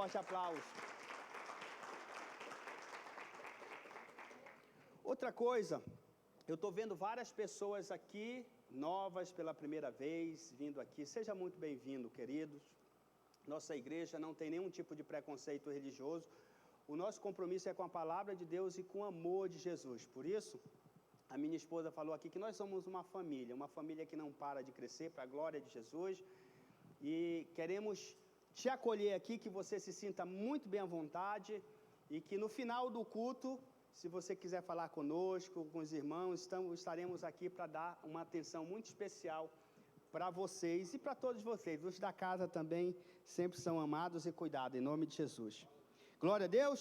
forte aplauso. Outra coisa, eu estou vendo várias pessoas aqui, novas pela primeira vez, vindo aqui. Seja muito bem-vindo, queridos. Nossa igreja não tem nenhum tipo de preconceito religioso. O nosso compromisso é com a palavra de Deus e com o amor de Jesus. Por isso, a minha esposa falou aqui que nós somos uma família que não para de crescer para a glória de Jesus. E queremos te acolher aqui, que você se sinta muito bem à vontade e que no final do culto, se você quiser falar conosco, com os irmãos, estaremos aqui para dar uma atenção muito especial para vocês e para todos vocês. Os da casa também sempre são amados e cuidados, em nome de Jesus. Glória a Deus.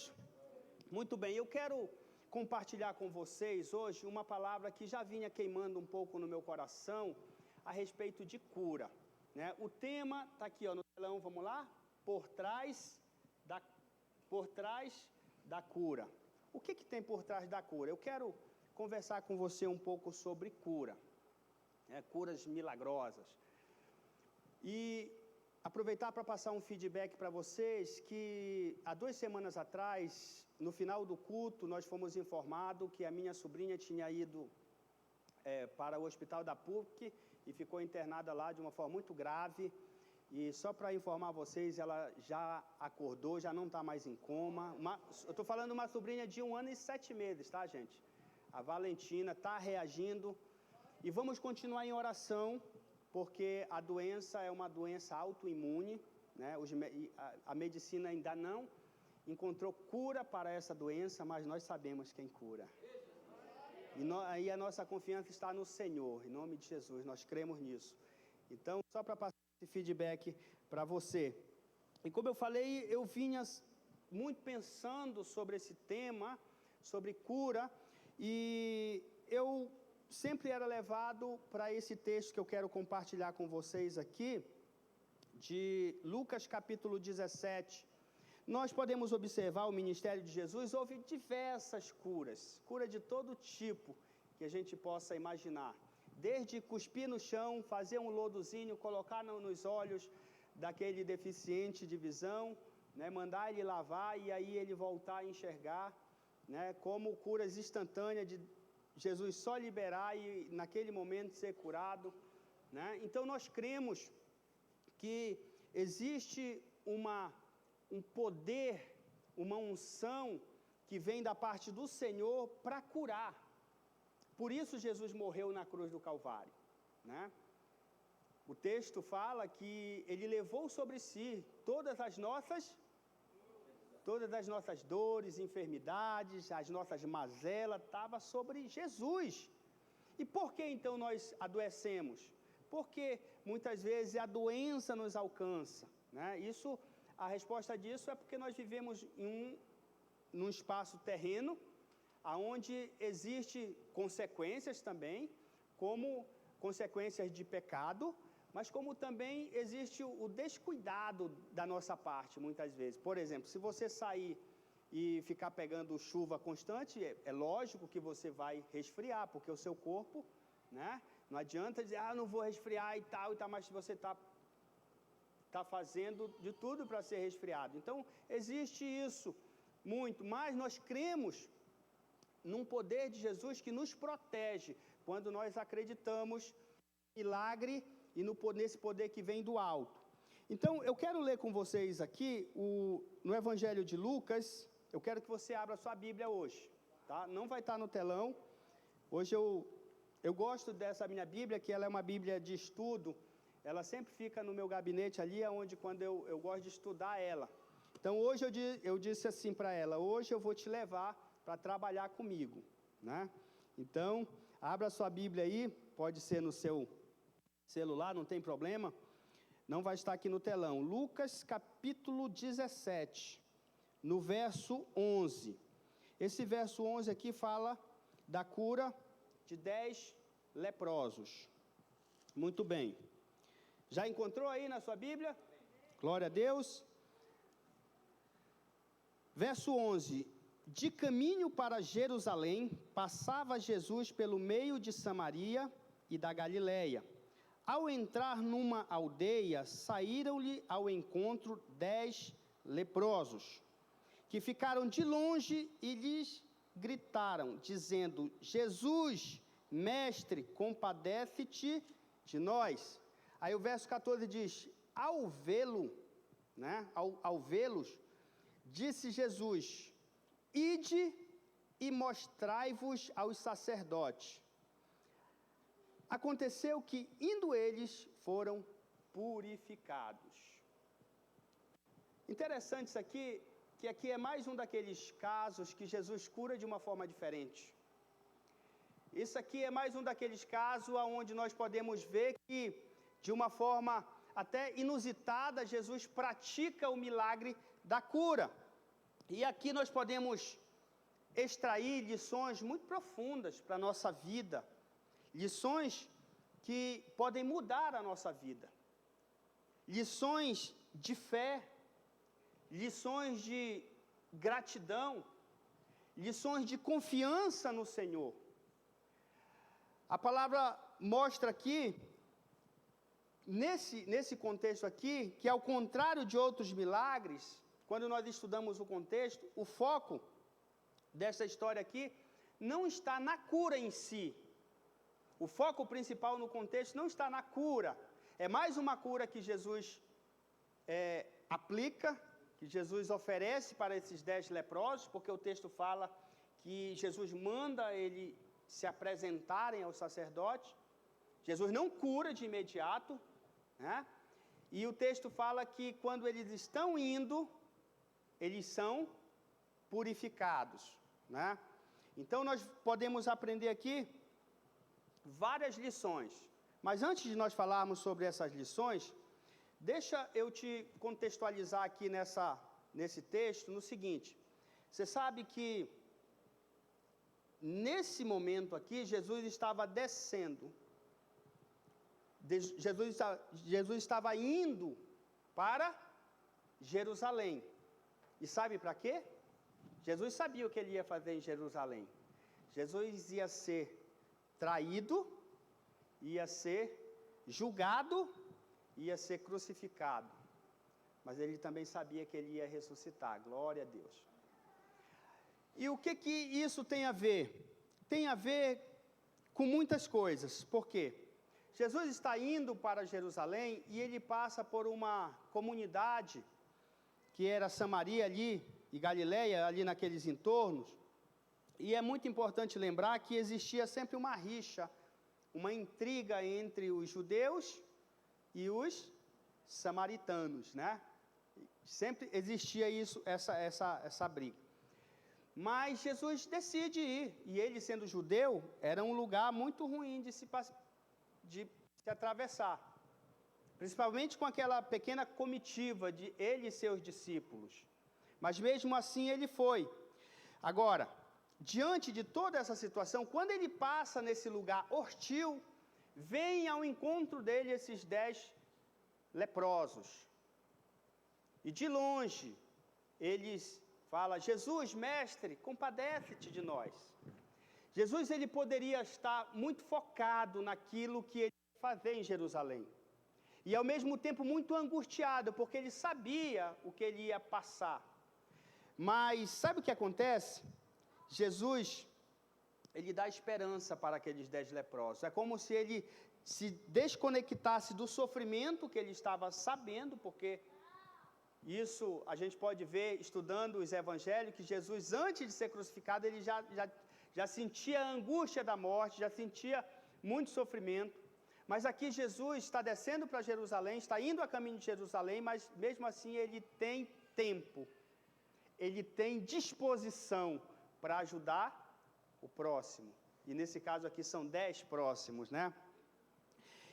Muito bem, eu quero compartilhar com vocês hoje uma palavra que já vinha queimando um pouco no meu coração a respeito de cura, né? O tema está aqui, ó, no telão, vamos lá? Por trás da cura. O que tem por trás da cura? Eu quero conversar com você um pouco sobre cura, né? Curas milagrosas. E aproveitar para passar um feedback para vocês que há 2 semanas atrás, no final do culto, nós fomos informados que a minha sobrinha tinha ido para o hospital da PUC e ficou internada lá de uma forma muito grave. E só para informar vocês, ela já acordou, já não está mais em coma. Eu estou falando de uma sobrinha de 1 ano e 7 meses, tá, gente? A Valentina está reagindo. E vamos continuar em oração, porque a doença é uma doença autoimune, né? A medicina ainda não encontrou cura para essa doença, mas nós sabemos quem cura. E a nossa confiança está no Senhor, em nome de Jesus, nós cremos nisso. Então, só para passar esse feedback para você. E como eu falei, eu vinha muito pensando sobre esse tema, sobre cura, e eu sempre era levado para esse texto que eu quero compartilhar com vocês aqui, de Lucas capítulo 17. Nós podemos observar o ministério de Jesus, houve diversas curas, cura de todo tipo que a gente possa imaginar. Desde cuspir no chão, fazer um lodozinho, colocar nos olhos daquele deficiente de visão, né, mandar ele lavar e aí ele voltar a enxergar, né, como curas instantâneas de Jesus só liberar e naquele momento ser curado, né? Então nós cremos que existe um poder, uma unção que vem da parte do Senhor para curar. Por isso Jesus morreu na cruz do Calvário, né? O texto fala que ele levou sobre si todas as nossas dores, enfermidades, as nossas mazelas, estava sobre Jesus. E por que então nós adoecemos? Porque muitas vezes a doença nos alcança, né? A resposta disso é porque nós vivemos num espaço terreno, onde existem consequências também, como consequências de pecado, mas como também existe o descuidado da nossa parte, muitas vezes. Por exemplo, se você sair e ficar pegando chuva constante, é lógico que você vai resfriar, porque o seu corpo, né, não adianta dizer, não vou resfriar e tal, mas você está fazendo de tudo para ser resfriado. Então, existe isso muito, mas nós cremos num poder de Jesus que nos protege, quando nós acreditamos no milagre e nesse poder que vem do alto. Então, eu quero ler com vocês aqui, no Evangelho de Lucas, eu quero que você abra a sua Bíblia hoje, tá? Não vai estar no telão. Hoje eu gosto dessa minha Bíblia, que ela é uma Bíblia de estudo, ela sempre fica no meu gabinete ali, onde quando eu gosto de estudar ela. Então, hoje eu disse assim para ela, hoje eu vou te levar para trabalhar comigo, né? Então, abra a sua Bíblia aí, pode ser no seu celular, não tem problema, não vai estar aqui no telão. Lucas capítulo 17, no verso 11. Esse verso 11 aqui fala da cura de 10 leprosos. Muito bem. Já encontrou aí na sua Bíblia? Glória a Deus. Verso 11. De caminho para Jerusalém, passava Jesus pelo meio de Samaria e da Galileia. Ao entrar numa aldeia, saíram-lhe ao encontro 10 leprosos, que ficaram de longe e lhes gritaram, dizendo: Jesus, mestre, compadece-te de nós. Aí o verso 14 diz: ao vê-lo, né, ao vê-los, disse Jesus: ide e mostrai-vos aos sacerdotes. Aconteceu que, indo eles, foram purificados. Interessante isso aqui, que aqui é mais um daqueles casos que Jesus cura de uma forma diferente. Isso aqui é mais um daqueles casos onde nós podemos ver que, de uma forma até inusitada, Jesus pratica o milagre da cura. E aqui nós podemos extrair lições muito profundas para a nossa vida, lições que podem mudar a nossa vida, lições de fé, lições de gratidão, lições de confiança no Senhor. A palavra mostra aqui, nesse contexto aqui, que ao contrário de outros milagres, quando nós estudamos o contexto, o foco dessa história aqui não está na cura em si. O foco principal no contexto não está na cura. É mais uma cura que Jesus aplica, que Jesus oferece para esses 10 leprosos, porque o texto fala que Jesus manda eles se apresentarem ao sacerdote. Jesus não cura de imediato, né? E o texto fala que quando eles estão indo, eles são purificados, né? Então nós podemos aprender aqui várias lições. Mas antes de nós falarmos sobre essas lições, deixa eu te contextualizar aqui nesse texto no seguinte: você sabe que nesse momento aqui Jesus estava descendo, Jesus estava indo para Jerusalém. E sabe para quê? Jesus sabia o que ele ia fazer em Jerusalém. Jesus ia ser traído, ia ser julgado, ia ser crucificado. Mas ele também sabia que ele ia ressuscitar. Glória a Deus. E o que isso tem a ver? Tem a ver com muitas coisas. Por quê? Jesus está indo para Jerusalém e ele passa por uma comunidade que era Samaria ali e Galileia, ali naqueles entornos. E é muito importante lembrar que existia sempre uma rixa, uma intriga entre os judeus e os samaritanos, né? Sempre existia essa briga. Mas Jesus decide ir, e ele, sendo judeu, era um lugar muito ruim de se atravessar, principalmente com aquela pequena comitiva de ele e seus discípulos. Mas mesmo assim ele foi. Agora, diante de toda essa situação, quando ele passa nesse lugar hostil, vem ao encontro dele esses 10 leprosos. E de longe, eles falam: Jesus, mestre, compadece-te de nós. Jesus, ele poderia estar muito focado naquilo que ele ia fazer em Jerusalém. E ao mesmo tempo muito angustiado, porque ele sabia o que ele ia passar. Mas sabe o que acontece? Jesus, ele dá esperança para aqueles 10 leprosos. É como se ele se desconectasse do sofrimento que ele estava sabendo, porque isso a gente pode ver estudando os evangelhos, que Jesus, antes de ser crucificado, ele já sentia a angústia da morte, já sentia muito sofrimento. Mas aqui Jesus está descendo para Jerusalém, está indo a caminho de Jerusalém, mas mesmo assim ele tem tempo, ele tem disposição para ajudar o próximo. E nesse caso aqui são 10 próximos, né?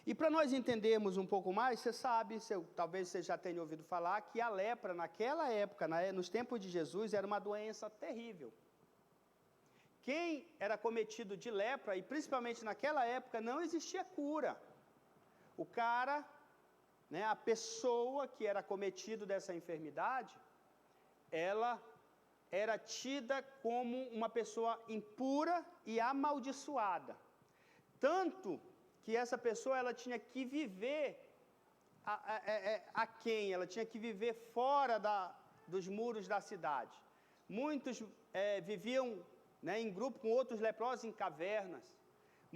E para nós entendermos um pouco mais, você sabe, talvez você já tenha ouvido falar, que a lepra naquela época, nos tempos de Jesus, era uma doença terrível. Quem era cometido de lepra, e principalmente naquela época, não existia cura. O cara, né, a pessoa que era cometido dessa enfermidade, ela era tida como uma pessoa impura e amaldiçoada. Tanto que essa pessoa ela tinha que viver ela tinha que viver fora dos muros da cidade. Muitos viviam, né, em grupo com outros leprosos em cavernas.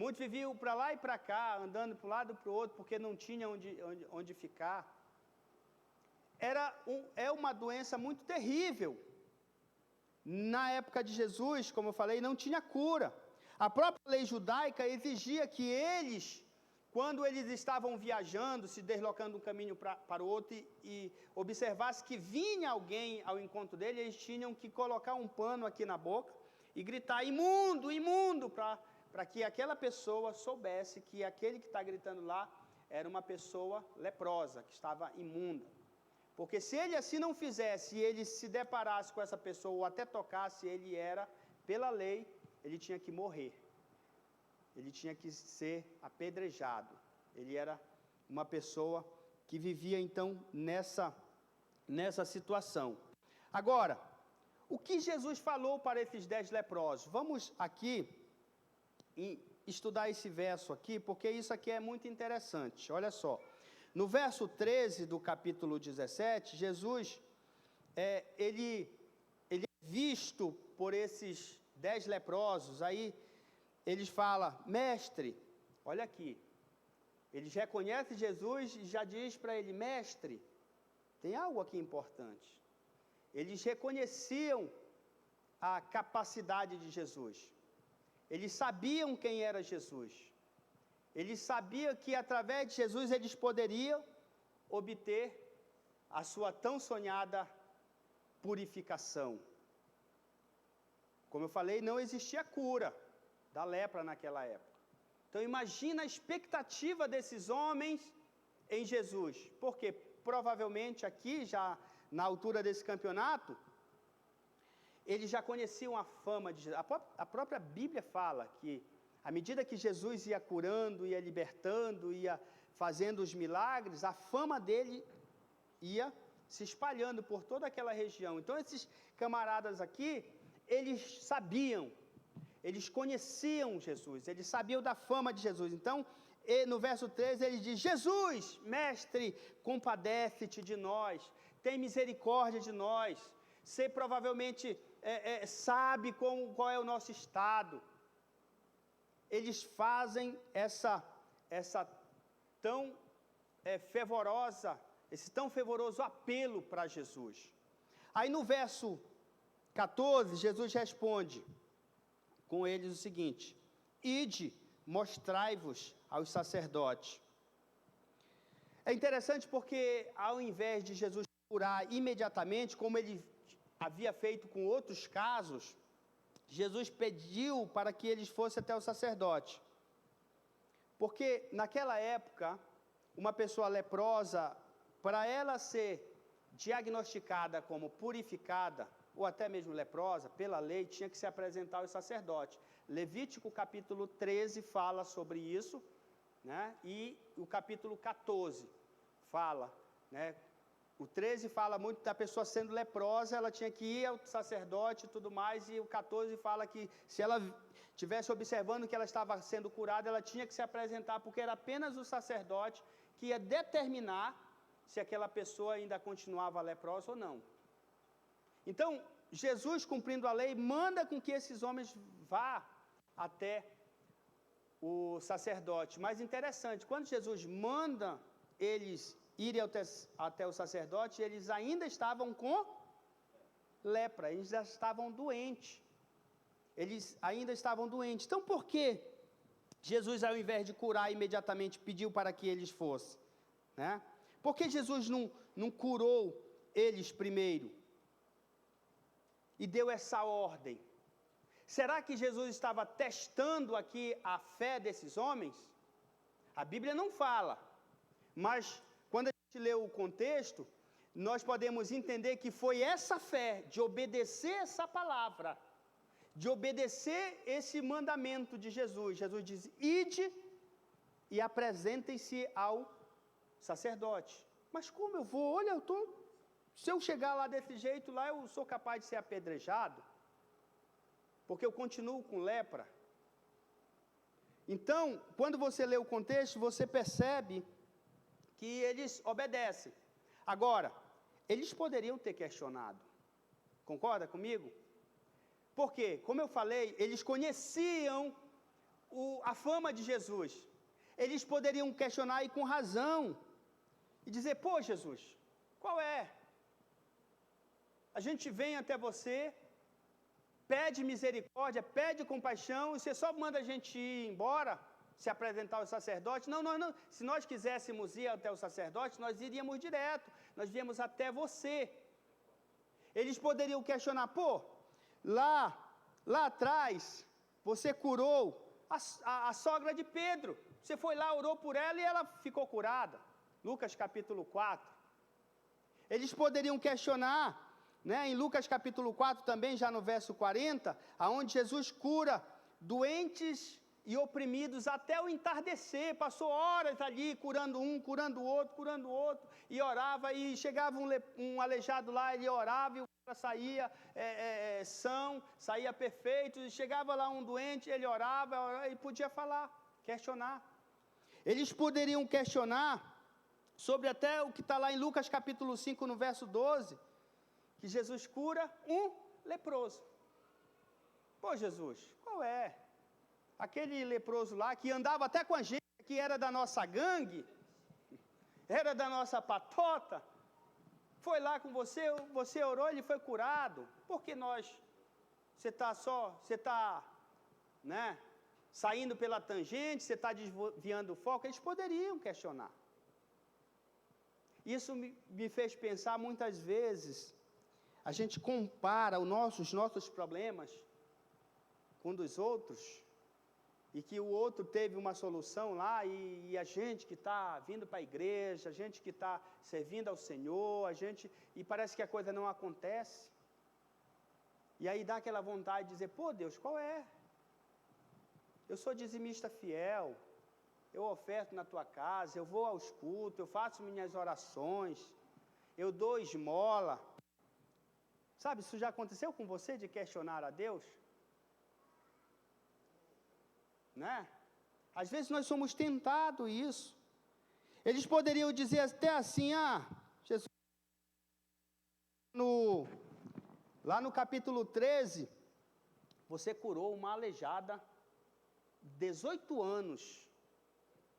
Muitos viviam para lá e para cá, andando para um lado e para o outro, porque não tinha onde ficar. É uma doença muito terrível. Na época de Jesus, como eu falei, não tinha cura. A própria lei judaica exigia que eles, quando eles estavam viajando, se deslocando de um caminho para o outro e observasse que vinha alguém ao encontro dele, eles tinham que colocar um pano aqui na boca e gritar: imundo, imundo, para que aquela pessoa soubesse que aquele que está gritando lá era uma pessoa leprosa, que estava imunda. Porque se ele assim não fizesse, e ele se deparasse com essa pessoa, ou até tocasse, ele era, pela lei, ele tinha que morrer. Ele tinha que ser apedrejado. Ele era uma pessoa que vivia, então, nessa situação. Agora, o que Jesus falou para esses 10 leprosos? Vamos aqui estudar esse verso aqui, porque isso aqui é muito interessante. Olha só. No verso 13 do capítulo 17, Jesus, ele é visto por esses 10 leprosos. Aí eles falam: mestre, olha aqui. Eles reconhecem Jesus e já diz para ele: mestre, tem algo aqui importante. Eles reconheciam a capacidade de Jesus. Eles sabiam quem era Jesus. Eles sabiam que através de Jesus eles poderiam obter a sua tão sonhada purificação. Como eu falei, não existia cura da lepra naquela época. Então imagina a expectativa desses homens em Jesus. Porque provavelmente aqui, já na altura desse campeonato, eles já conheciam a fama de Jesus. A própria Bíblia fala que, à medida que Jesus ia curando, ia libertando, ia fazendo os milagres, a fama dele ia se espalhando por toda aquela região. Então, esses camaradas aqui, eles sabiam, eles conheciam Jesus, eles sabiam da fama de Jesus. Então, no verso 13, ele diz: Jesus, mestre, compadece-te de nós, tem misericórdia de nós. Você provavelmente sabe qual é o nosso estado. Eles fazem esse tão fervoroso apelo para Jesus. Aí no verso 14, Jesus responde com eles o seguinte: ide, mostrai-vos aos sacerdotes. É interessante porque, ao invés de Jesus curar imediatamente, como ele havia feito com outros casos, Jesus pediu para que eles fossem até o sacerdote. Porque naquela época, uma pessoa leprosa, para ela ser diagnosticada como purificada, ou até mesmo leprosa, pela lei, tinha que se apresentar ao sacerdote. Levítico capítulo 13 fala sobre isso, né? E o capítulo 14 fala, né? O 13 fala muito da pessoa sendo leprosa, ela tinha que ir ao sacerdote e tudo mais, e o 14 fala que se ela estivesse observando que ela estava sendo curada, ela tinha que se apresentar, porque era apenas o sacerdote que ia determinar se aquela pessoa ainda continuava leprosa ou não. Então, Jesus, cumprindo a lei, manda com que esses homens vá até o sacerdote. Mas interessante, quando Jesus manda eles irem até o sacerdote, eles ainda estavam com lepra, eles já estavam doentes. Eles ainda estavam doentes. Então, por que Jesus, ao invés de curar imediatamente, pediu para que eles fossem? Né? Por que Jesus não curou eles primeiro? E deu essa ordem? Será que Jesus estava testando aqui a fé desses homens? A Bíblia não fala, mas quando a gente lê o contexto, nós podemos entender que foi essa fé de obedecer essa palavra, de obedecer esse mandamento de Jesus. Jesus diz: ide e apresentem-se ao sacerdote. Mas como eu vou? Olha, se eu chegar lá desse jeito, lá eu sou capaz de ser apedrejado, porque eu continuo com lepra. Então, quando você lê o contexto, você percebe que eles obedecem. Agora, eles poderiam ter questionado. Concorda comigo? Porque, como eu falei, eles conheciam a fama de Jesus. Eles poderiam questionar e com razão. E dizer, pô Jesus, qual é? A gente vem até você, pede misericórdia, pede compaixão, e você só manda a gente ir embora, se apresentar ao sacerdote. Não. Se nós quiséssemos ir até o sacerdote, nós iríamos direto, nós viemos até você. Eles poderiam questionar, pô, lá atrás, você curou a sogra de Pedro. Você foi lá, orou por ela e ela ficou curada. Lucas capítulo 4. Eles poderiam questionar, né, em Lucas capítulo 4 também, já no verso 40, aonde Jesus cura doentes e oprimidos até o entardecer. Passou horas ali, curando um, curando o outro, e orava, e chegava um aleijado lá, ele orava, e o cara saía são, saía perfeito, e chegava lá um doente, ele orava, e podia falar, questionar. Eles poderiam questionar sobre até o que está lá em Lucas capítulo 5, no verso 12, que Jesus cura um leproso. Pô Jesus, qual é? Aquele leproso lá que andava até com a gente, que era da nossa gangue, era da nossa patota, foi lá com você, você orou, ele foi curado. Por que você está, né, saindo pela tangente, você está desviando o foco? Eles poderiam questionar. Isso me fez pensar muitas vezes, a gente compara os nossos problemas com um dos outros, e que o outro teve uma solução lá, e a gente que está vindo para a igreja, a gente que está servindo ao Senhor, e parece que a coisa não acontece. E aí dá aquela vontade de dizer, pô Deus, qual é? Eu sou dizimista fiel, eu oferto na tua casa, eu vou aos cultos, eu faço minhas orações, eu dou esmola. Sabe, isso já aconteceu com você, de questionar a Deus? Né? Às vezes nós somos tentados isso. Eles poderiam dizer até assim, Jesus, lá no capítulo 13, você curou uma aleijada, 18 anos,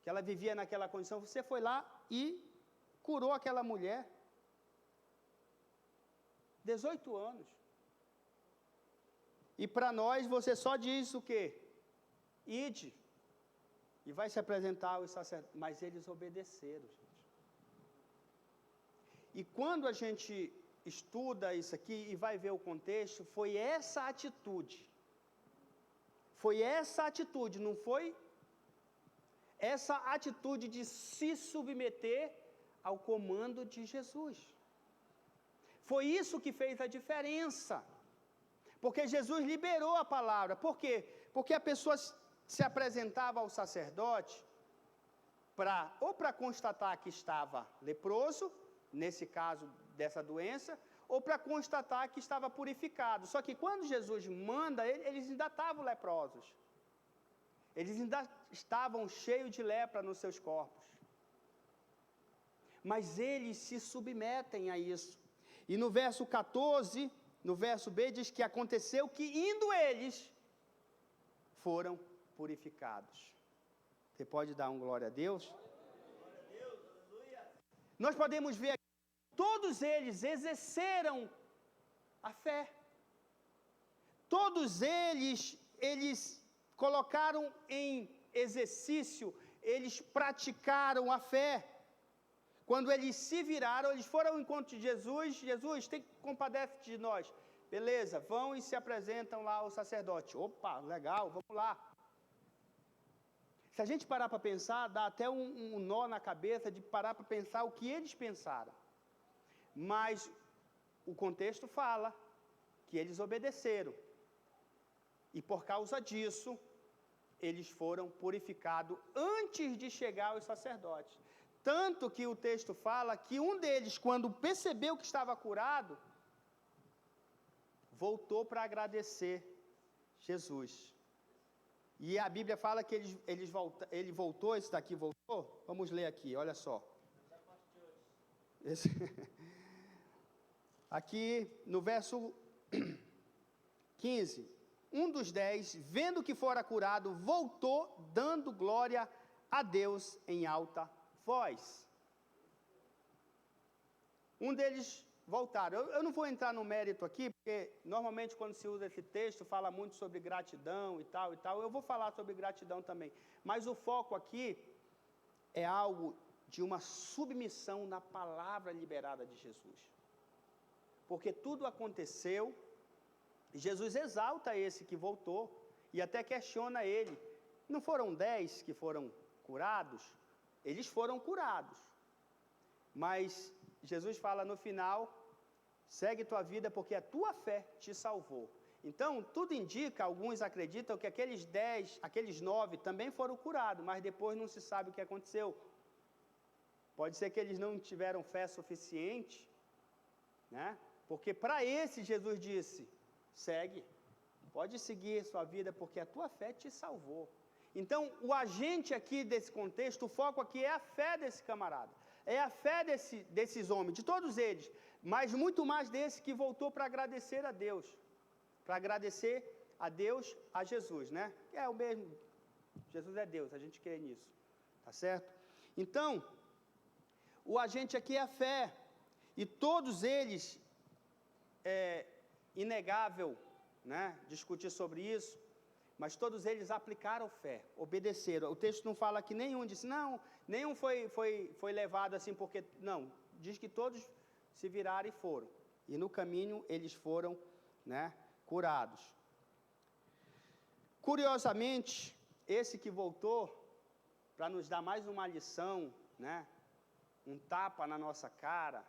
que ela vivia naquela condição, você foi lá e curou aquela mulher, 18 anos. E para nós, você só diz o quê? Ide, e vai se apresentar aos sacerdotes. Mas eles obedeceram, gente. E quando a gente estuda isso aqui e vai ver o contexto, foi essa atitude, não foi essa atitude de se submeter ao comando de Jesus. Foi isso que fez a diferença, porque Jesus liberou a palavra. Por quê? Porque a pessoa se apresentava ao sacerdote para constatar que estava leproso, nesse caso dessa doença, ou para constatar que estava purificado. Só que quando Jesus manda, eles ainda estavam leprosos. Eles ainda estavam cheios de lepra nos seus corpos. Mas eles se submetem a isso. E no verso 14, no verso B, diz que aconteceu que indo eles, foram purificados. Você pode dar um glória a Deus? Glória a Deus, aleluia. Nós podemos ver aqui, todos eles exerceram a fé. Todos eles colocaram em exercício, eles praticaram a fé. Quando eles se viraram, eles foram ao encontro de Jesus. Jesus, tem compadece de nós. Beleza, vão e se apresentam lá ao sacerdote. Opa, legal, vamos lá. Se a gente parar para pensar, dá até um nó na cabeça de parar para pensar o que eles pensaram. Mas o contexto fala que eles obedeceram. E por causa disso, eles foram purificados antes de chegar aos sacerdotes. Tanto que o texto fala que um deles, quando percebeu que estava curado, voltou para agradecer Jesus. E a Bíblia fala que ele voltou, esse daqui voltou? Vamos ler aqui, olha só. aqui no verso 15, um dos 10, vendo que fora curado, voltou dando glória a Deus em alta voz. Um deles voltaram. Eu não vou entrar no mérito aqui, porque normalmente quando se usa esse texto, fala muito sobre gratidão e tal e tal. Eu vou falar sobre gratidão também. Mas o foco aqui é algo de uma submissão na palavra liberada de Jesus. Porque tudo aconteceu, e Jesus exalta esse que voltou, e até questiona ele. Não foram 10 que foram curados? Eles foram curados. Mas Jesus fala no final, segue tua vida porque a tua fé te salvou. Então, tudo indica, alguns acreditam que aqueles 10, aqueles 9 também foram curados, mas depois não se sabe o que aconteceu. Pode ser que eles não tiveram fé suficiente, né? Porque para esse Jesus disse, segue, pode seguir sua vida porque a tua fé te salvou. Então, o agente aqui desse contexto, o foco aqui é a fé desse camarada. É a fé desses homens, de todos eles, mas muito mais desse que voltou para agradecer a Deus. Para agradecer a Deus, a Jesus, né? É o mesmo, Jesus é Deus, a gente crê nisso, tá certo? Então, o agente aqui é a fé, e todos eles, é inegável, né, discutir sobre isso, mas todos eles aplicaram fé, obedeceram. O texto não fala que nenhum disse, não, nenhum foi levado assim, porque, não, diz que todos se viraram e foram. E no caminho eles foram, né, curados. Curiosamente, esse que voltou, para nos dar mais uma lição, né, um tapa na nossa cara,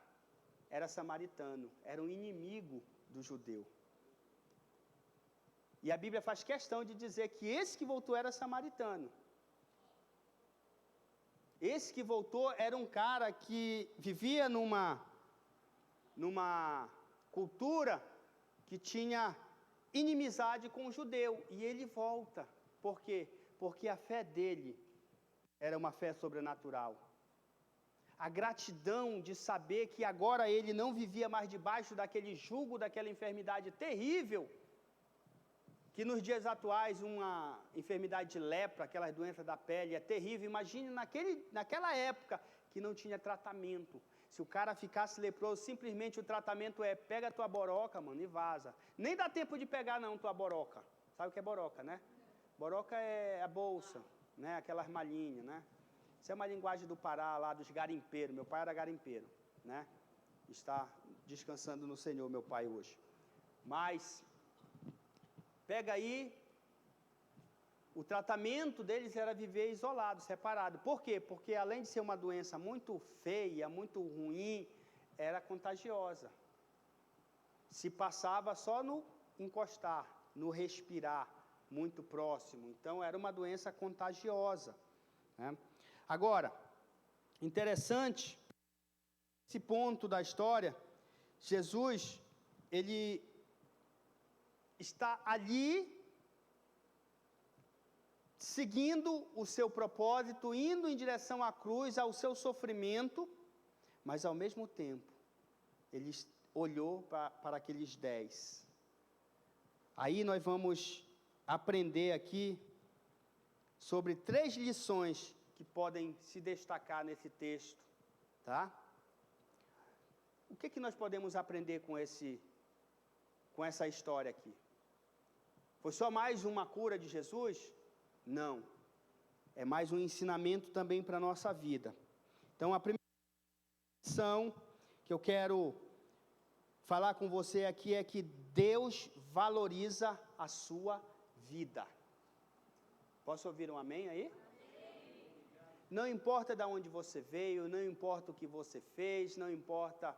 era samaritano, era um inimigo do judeu. E a Bíblia faz questão de dizer que esse que voltou era samaritano. Esse que voltou era um cara que vivia numa cultura que tinha inimizade com o judeu. E ele volta. Por quê? Porque a fé dele era uma fé sobrenatural. A gratidão de saber que agora ele não vivia mais debaixo daquele jugo, daquela enfermidade terrível, que nos dias atuais uma enfermidade de lepra, aquelas doenças da pele, é terrível. Imagine naquela época que não tinha tratamento. Se o cara ficasse leproso, simplesmente o tratamento é, pega a tua boroca, mano, e vaza. Nem dá tempo de pegar não tua boroca. Sabe o que é boroca, né? Boroca é a bolsa, né? Aquelas malhinhas, né? Isso é uma linguagem do Pará, lá dos garimpeiros. Meu pai era garimpeiro, né? Está descansando no Senhor, meu pai, hoje. Mas pega aí, o tratamento deles era viver isolado, separado. Por quê? Porque além de ser uma doença muito feia, muito ruim, era contagiosa. Se passava só no encostar, no respirar, muito próximo. Então era uma doença contagiosa, né? Agora, interessante, esse ponto da história, Jesus, ele está ali, seguindo o seu propósito, indo em direção à cruz, ao seu sofrimento, mas ao mesmo tempo, ele olhou para aqueles 10. Aí nós vamos aprender aqui sobre 3 lições que podem se destacar nesse texto, tá? O que nós podemos aprender com essa história aqui? Foi só mais uma cura de Jesus? Não. É mais um ensinamento também para a nossa vida. Então, a primeira lição que eu quero falar com você aqui é que Deus valoriza a sua vida. Posso ouvir um amém aí? Não importa de onde você veio, não importa o que você fez, não importa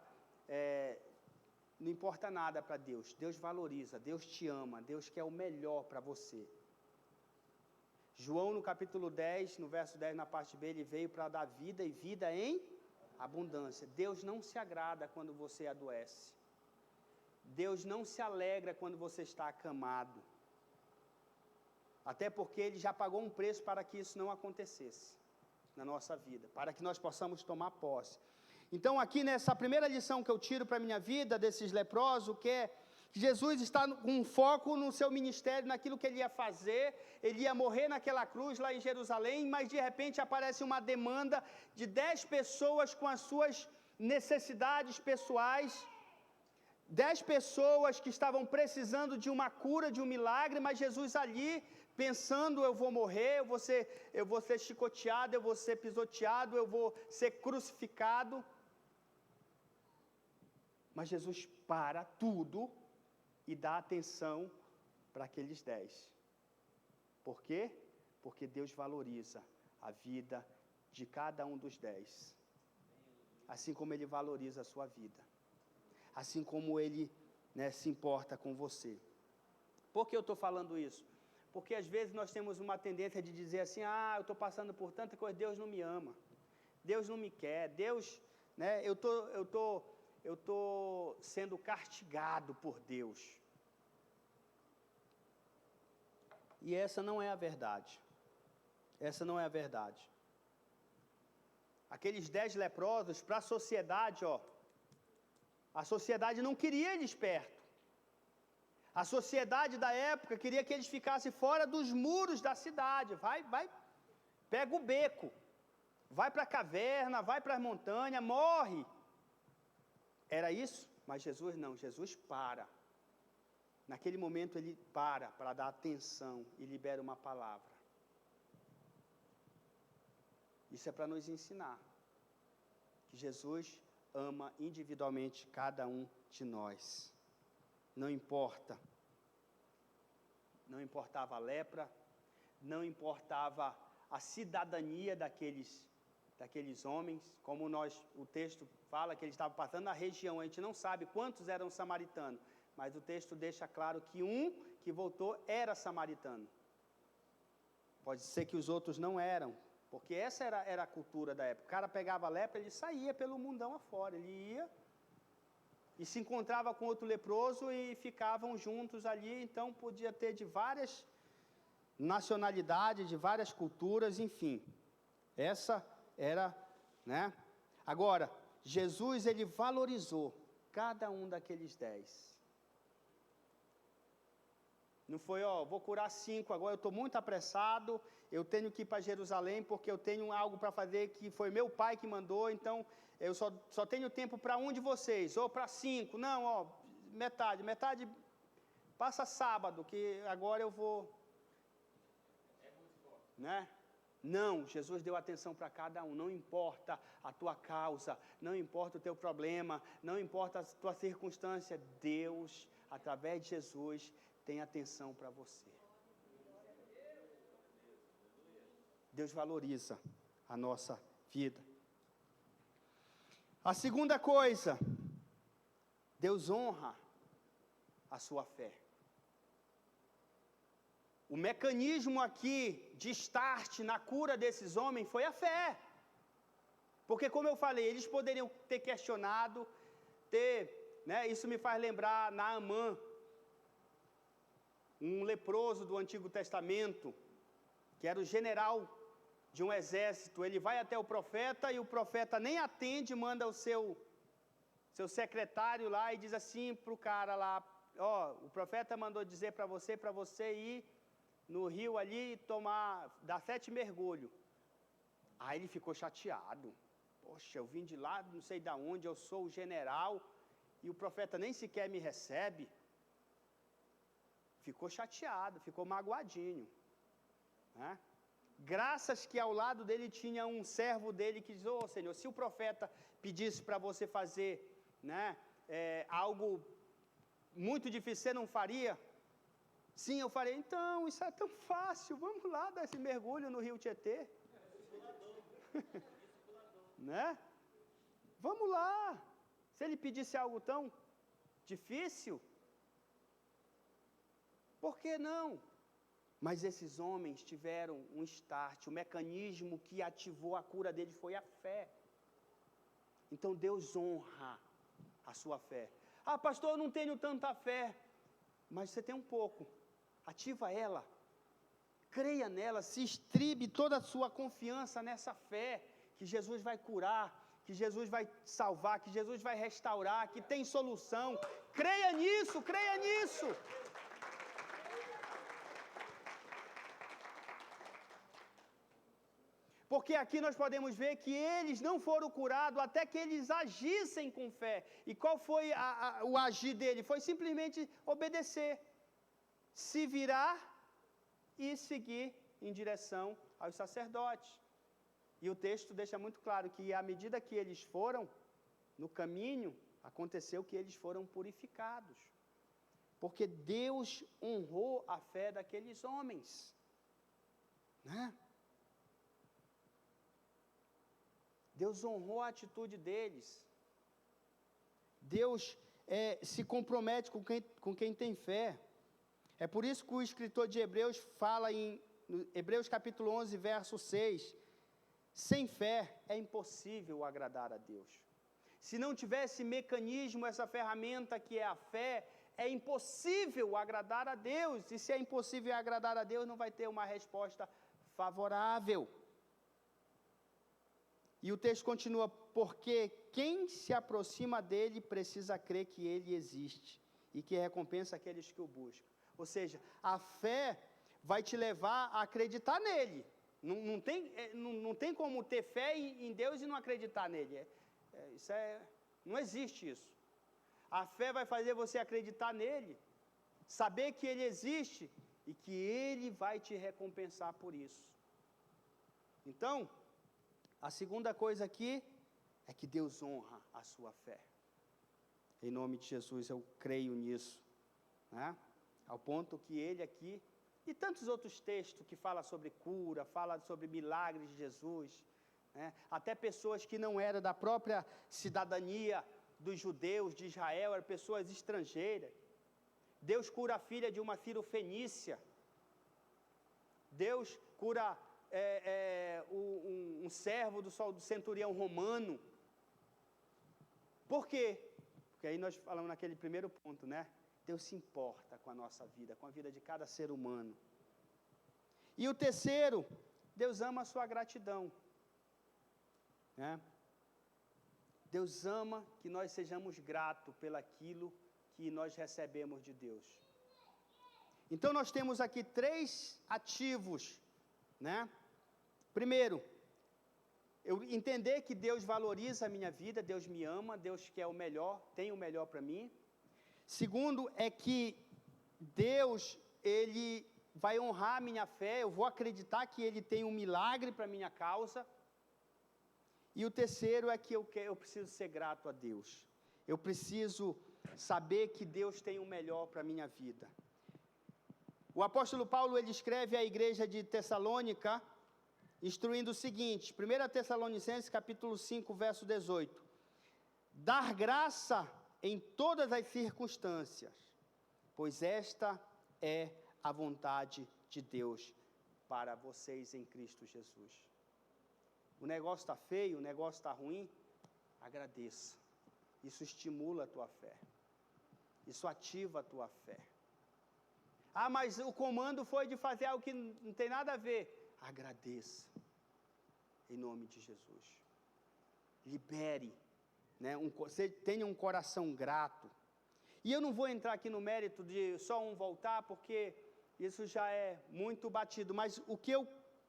nada para Deus. Deus valoriza, Deus te ama, Deus quer o melhor para você. João no capítulo 10, no verso 10, na parte B, ele veio para dar vida e vida em abundância. Deus não se agrada quando você adoece. Deus não se alegra quando você está acamado. Até porque Ele já pagou um preço para que isso não acontecesse na nossa vida, para que nós possamos tomar posse. Então aqui nessa primeira lição que eu tiro para a minha vida, desses leprosos, que é que Jesus está com foco no seu ministério, naquilo que ele ia fazer, ele ia morrer naquela cruz lá em Jerusalém, mas de repente aparece uma demanda de 10 pessoas com as suas necessidades pessoais, 10 pessoas que estavam precisando de uma cura, de um milagre, mas Jesus ali, pensando, eu vou morrer, eu vou ser chicoteado, eu vou ser pisoteado, eu vou ser crucificado. Mas Jesus para tudo e dá atenção para aqueles 10. Por quê? Porque Deus valoriza a vida de cada um dos 10. Assim como Ele valoriza a sua vida. Assim como Ele, né, se importa com você. Por que eu estou falando isso? Porque às vezes nós temos uma tendência de dizer assim, eu estou passando por tanta coisa, Deus não me ama. Deus não me quer. Deus, né, eu estou sendo castigado por Deus. E essa não é a verdade. Essa não é a verdade. Aqueles 10 leprosos, para a sociedade, a sociedade não queria eles perto. A sociedade da época queria que eles ficassem fora dos muros da cidade. Vai, pega o beco. Vai para a caverna, vai para as montanhas, morre. Era isso? Mas Jesus não, Jesus para. Naquele momento ele para dar atenção e libera uma palavra. Isso é para nos ensinar que Jesus ama individualmente cada um de nós. Não importa. Não importava a lepra, não importava a cidadania daqueles homens, como o texto fala que eles estavam passando na região, a gente não sabe quantos eram samaritanos, mas o texto deixa claro que um que voltou era samaritano. Pode ser que os outros não eram, porque essa era a cultura da época. O cara pegava a lepra, ele saía pelo mundão afora, ele ia e se encontrava com outro leproso e ficavam juntos ali, então podia ter de várias nacionalidades, de várias culturas, enfim. Essa era, né? Agora, Jesus, ele valorizou cada um daqueles 10. Não foi, vou curar 5, agora eu estou muito apressado, eu tenho que ir para Jerusalém porque eu tenho algo para fazer que foi meu pai que mandou, então eu só tenho tempo para um de vocês, ou para 5, não, metade, passa sábado, que agora eu vou, né? Não, Jesus deu atenção para cada um, não importa a tua causa, não importa o teu problema, não importa a tua circunstância, Deus, através de Jesus, tem atenção para você. Deus valoriza a nossa vida. A segunda coisa, Deus honra a sua fé. O mecanismo aqui de start na cura desses homens foi a fé. Porque, como eu falei, eles poderiam ter questionado, isso me faz lembrar Naamã, um leproso do Antigo Testamento, que era o general de um exército. Ele vai até o profeta e o profeta nem atende, manda o seu secretário lá e diz assim para o cara lá, o profeta mandou dizer para você ir no rio ali e dar 7 mergulhos. Aí ele ficou chateado. Poxa, eu vim de lá, não sei de onde, eu sou o general e o profeta nem sequer me recebe. Ficou chateado, ficou magoadinho, né? Graças que ao lado dele tinha um servo dele que diz, Senhor, se o profeta pedisse para você fazer, né, algo muito difícil, você não faria? Sim, eu farei. Então, isso é tão fácil, vamos lá dar esse mergulho no rio Tietê. Né? Vamos lá. Se ele pedisse algo tão difícil, por que não? Mas esses homens tiveram um start, o mecanismo que ativou a cura deles foi a fé. Então Deus honra a sua fé. Pastor, eu não tenho tanta fé. Mas você tem um pouco. Ativa ela. Creia nela, se estribe toda a sua confiança nessa fé, que Jesus vai curar, que Jesus vai salvar, que Jesus vai restaurar, que tem solução. Creia nisso, creia nisso. Porque aqui nós podemos ver que eles não foram curados até que eles agissem com fé. E qual foi o agir dele? Foi simplesmente obedecer, se virar e seguir em direção aos sacerdotes. E o texto deixa muito claro que à medida que eles foram no caminho, aconteceu que eles foram purificados. Porque Deus honrou a fé daqueles homens, né? Deus honrou a atitude deles. Deus se compromete com quem tem fé. É por isso que o escritor de Hebreus fala em Hebreus capítulo 11, verso 6. Sem fé é impossível agradar a Deus. Se não tivesse mecanismo, essa ferramenta que é a fé, é impossível agradar a Deus. E se é impossível agradar a Deus, não vai ter uma resposta favorável. E o texto continua, porque quem se aproxima dele precisa crer que ele existe e que recompensa aqueles que o buscam. Ou seja, a fé vai te levar a acreditar nele. Não tem como ter fé em Deus e não acreditar nele. Não existe isso. A fé vai fazer você acreditar nele, saber que ele existe e que ele vai te recompensar por isso. Então, a segunda coisa aqui é que Deus honra a sua fé. Em nome de Jesus, eu creio nisso, né? Ao ponto que ele aqui, e tantos outros textos que falam sobre cura, falam sobre milagres de Jesus, né? Até pessoas que não eram da própria cidadania dos judeus de Israel, eram pessoas estrangeiras. Deus cura a filha de uma cirofenícia. Deus cura um servo do centurião romano. Por quê? Porque aí nós falamos naquele primeiro ponto, né? Deus se importa com a nossa vida, com a vida de cada ser humano. E o terceiro, Deus ama a sua gratidão, né? Deus ama que nós sejamos gratos pelaquilo que nós recebemos de Deus. Então nós temos aqui 3 ativos, né? Primeiro, eu entender que Deus valoriza a minha vida, Deus me ama, Deus quer o melhor, tem o melhor para mim. Segundo, é que Deus, ele vai honrar a minha fé, eu vou acreditar que ele tem um milagre para a minha causa. E o terceiro é que eu preciso ser grato a Deus. Eu preciso saber que Deus tem o melhor para a minha vida. O apóstolo Paulo, ele escreve à igreja de Tessalônica, instruindo o seguinte, 1 Tessalonicenses capítulo 5, verso 18. Dar graça em todas as circunstâncias, pois esta é a vontade de Deus para vocês em Cristo Jesus. O negócio está feio, o negócio está ruim, agradeça. Isso estimula a tua fé. Isso ativa a tua fé. Ah, mas o comando foi de fazer algo que não tem nada a ver. Agradeça. Em nome de Jesus. Libere. Né? Tenha um coração grato. E eu não vou entrar aqui no mérito de só um voltar, porque isso já é muito batido. Mas o que eu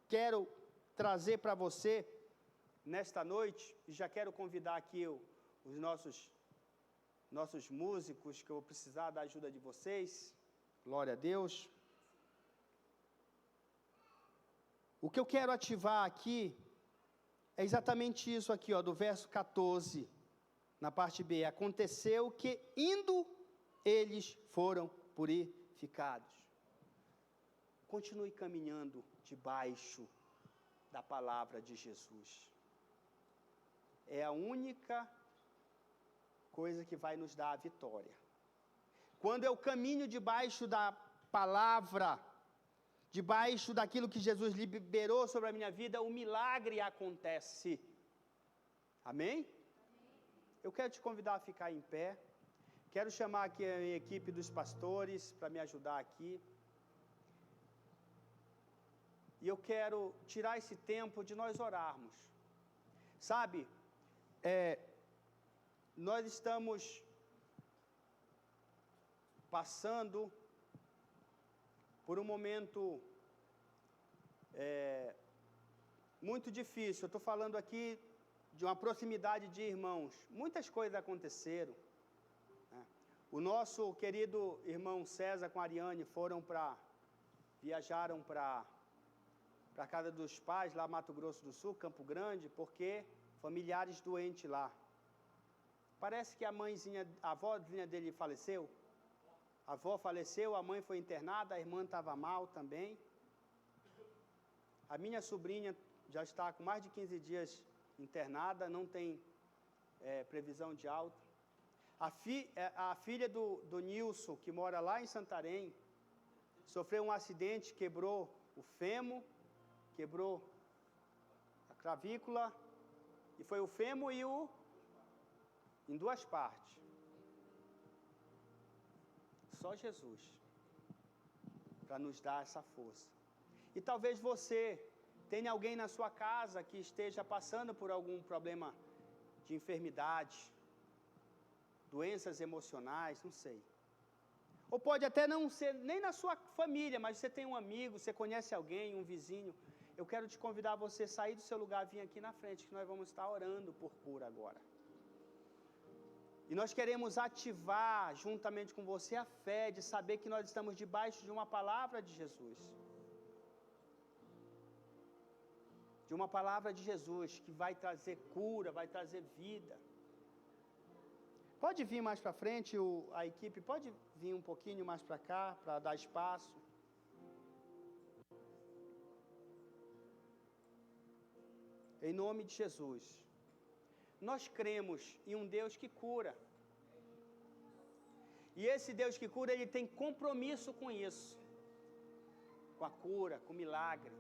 quero trazer para você nesta noite, e já quero convidar aqui os nossos músicos, que eu vou precisar da ajuda de vocês. Glória a Deus. O que eu quero ativar aqui é exatamente isso aqui, ó, do verso 14, na parte B. Aconteceu que, indo, eles foram purificados. Continue caminhando debaixo da palavra de Jesus. É a única coisa que vai nos dar a vitória. Quando eu caminho debaixo da palavra, debaixo daquilo que Jesus liberou sobre a minha vida, o milagre acontece. Amém? Eu quero te convidar a ficar em pé. Quero chamar aqui a minha equipe dos pastores para me ajudar aqui. E eu quero tirar esse tempo de nós orarmos. Sabe, nós estamos passando por um momento muito difícil. Eu estou falando aqui de uma proximidade de irmãos. Muitas coisas aconteceram. O nosso querido irmão César com a Ariane viajaram para a casa dos pais, lá Mato Grosso do Sul, Campo Grande, porque familiares doentes lá. Parece que a avózinha dele faleceu. A avó faleceu, a mãe foi internada, a irmã estava mal também. A minha sobrinha já está com mais de 15 dias internada, não tem previsão de alta. A filha do Nilson, que mora lá em Santarém, sofreu um acidente, quebrou o fêmur, quebrou a clavícula, e foi o fêmur em duas partes. Só Jesus para nos dar essa força. E talvez você tenha alguém na sua casa que esteja passando por algum problema de enfermidade, doenças emocionais, não sei. Ou pode até não ser nem na sua família, mas você tem um amigo, você conhece alguém, um vizinho. Eu quero te convidar a você sair do seu lugar, vir aqui na frente, que nós vamos estar orando por cura agora. E nós queremos ativar, juntamente com você, a fé de saber que nós estamos debaixo de uma palavra de Jesus. De uma palavra de Jesus que vai trazer cura, vai trazer vida. Pode vir mais para frente, a equipe pode vir um pouquinho mais para cá, para dar espaço. Em nome de Jesus. Nós cremos em um Deus que cura. E esse Deus que cura, Ele tem compromisso com isso. Com a cura, com o milagre.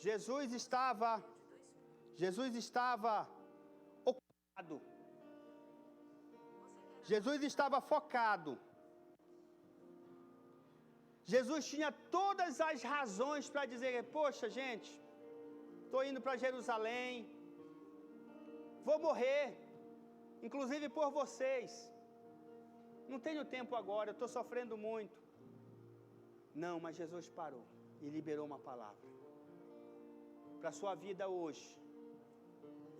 Jesus estava ocupado. Jesus estava focado. Jesus tinha todas as razões para dizer: poxa, gente, estou indo para Jerusalém, vou morrer, inclusive por vocês. Não tenho tempo agora, eu estou sofrendo muito. Não, mas Jesus parou e liberou uma palavra. Para a sua vida hoje,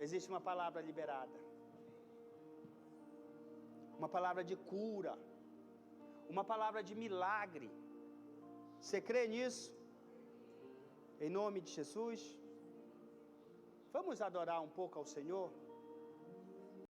existe uma palavra liberada. Uma palavra de cura. Uma palavra de milagre. Você crê nisso? Em nome de Jesus? Vamos adorar um pouco ao Senhor?